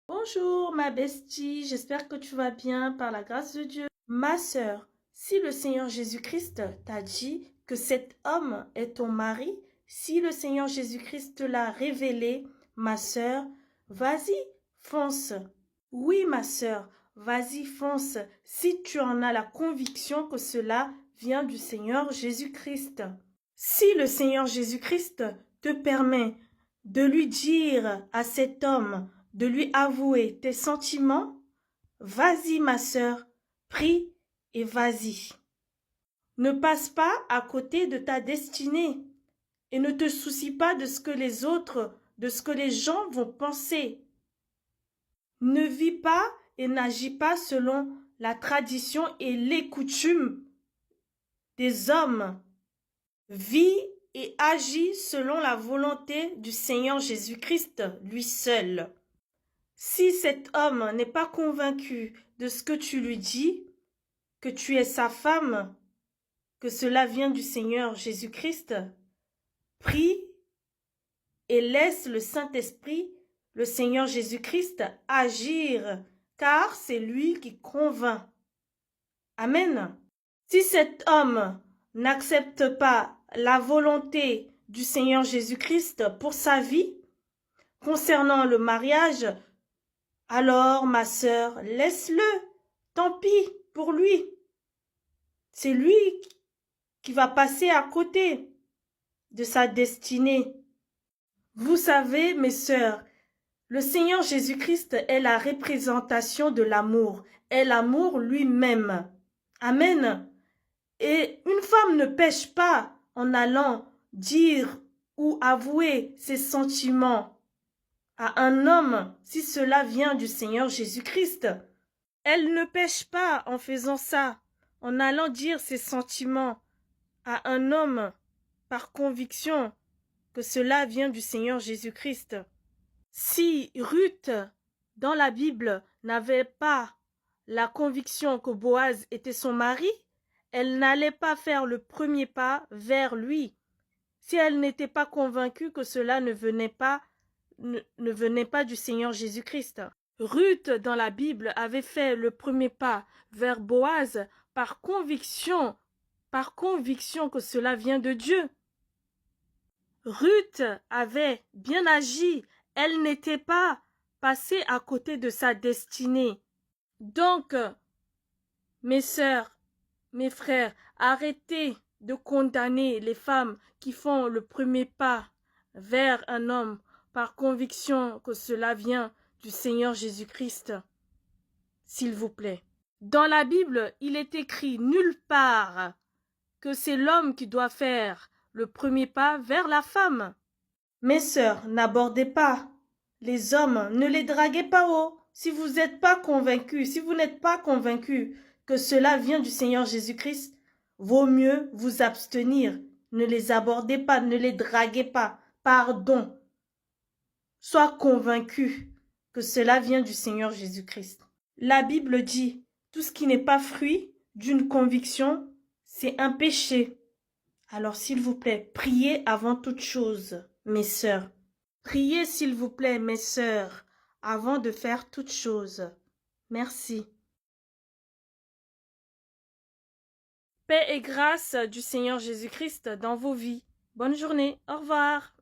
Bonjour ma bestie, j'espère que tu vas bien par la grâce de Dieu. Ma sœur, si le Seigneur Jésus-Christ t'a dit que cet homme est ton mari, si le Seigneur Jésus-Christ te l'a révélé, ma sœur, vas-y, fonce. Oui ma sœur, vas-y, fonce, si tu en as la conviction que cela vient du Seigneur Jésus-Christ. Si le Seigneur Jésus-Christ te permet de lui dire à cet homme, de lui avouer tes sentiments, vas-y ma sœur, prie et vas-y. Ne passe pas à côté de ta destinée et ne te soucie pas de ce que les autres, de ce que les gens vont penser. Ne vis pas et n'agis pas selon la tradition et les coutumes des hommes. Vis et agis selon la volonté du Seigneur Jésus-Christ, lui seul. Si cet homme n'est pas convaincu de ce que tu lui dis, que tu es sa femme, que cela vient du Seigneur Jésus-Christ, prie et laisse le Saint-Esprit, le Seigneur Jésus-Christ, agir, car c'est lui qui convainc. Amen. Si cet homme n'accepte pas la volonté du Seigneur Jésus-Christ pour sa vie, concernant le mariage, alors, ma sœur, laisse-le. Tant pis pour lui. C'est lui qui va passer à côté de sa destinée. Vous savez, mes sœurs, le Seigneur Jésus-Christ est la représentation de l'amour, est l'amour lui-même. Amen. Et une femme ne pêche pas en allant dire ou avouer ses sentiments à un homme si cela vient du Seigneur Jésus-Christ. Elle ne pêche pas en faisant ça, en allant dire ses sentiments à un homme par conviction que cela vient du Seigneur Jésus-Christ. Si Ruth, dans la Bible, n'avait pas la conviction que Boaz était son mari, elle n'allait pas faire le premier pas vers lui. Si elle n'était pas convaincue que cela ne venait pas du Seigneur Jésus-Christ. Ruth, dans la Bible, avait fait le premier pas vers Boaz par conviction que cela vient de Dieu. Ruth avait bien agi, elle n'était pas passée à côté de sa destinée. Donc, mes sœurs, mes frères, arrêtez de condamner les femmes qui font le premier pas vers un homme par conviction que cela vient du Seigneur Jésus-Christ. S'il vous plaît. Dans la Bible, il est écrit nulle part que c'est l'homme qui doit faire le premier pas vers la femme. Mes sœurs, n'abordez pas les hommes, ne les draguez pas haut. Si vous n'êtes pas convaincus, si vous n'êtes pas convaincus que cela vient du Seigneur Jésus-Christ, vaut mieux vous abstenir. Ne les abordez pas, ne les draguez pas. Pardon. Sois convaincu que cela vient du Seigneur Jésus-Christ. La Bible dit, tout ce qui n'est pas fruit d'une conviction, c'est un péché. Alors s'il vous plaît, priez avant toute chose, mes sœurs. Priez s'il vous plaît, mes sœurs, avant de faire toute chose. Merci. Paix et grâce du Seigneur Jésus-Christ dans vos vies. Bonne journée. Au revoir.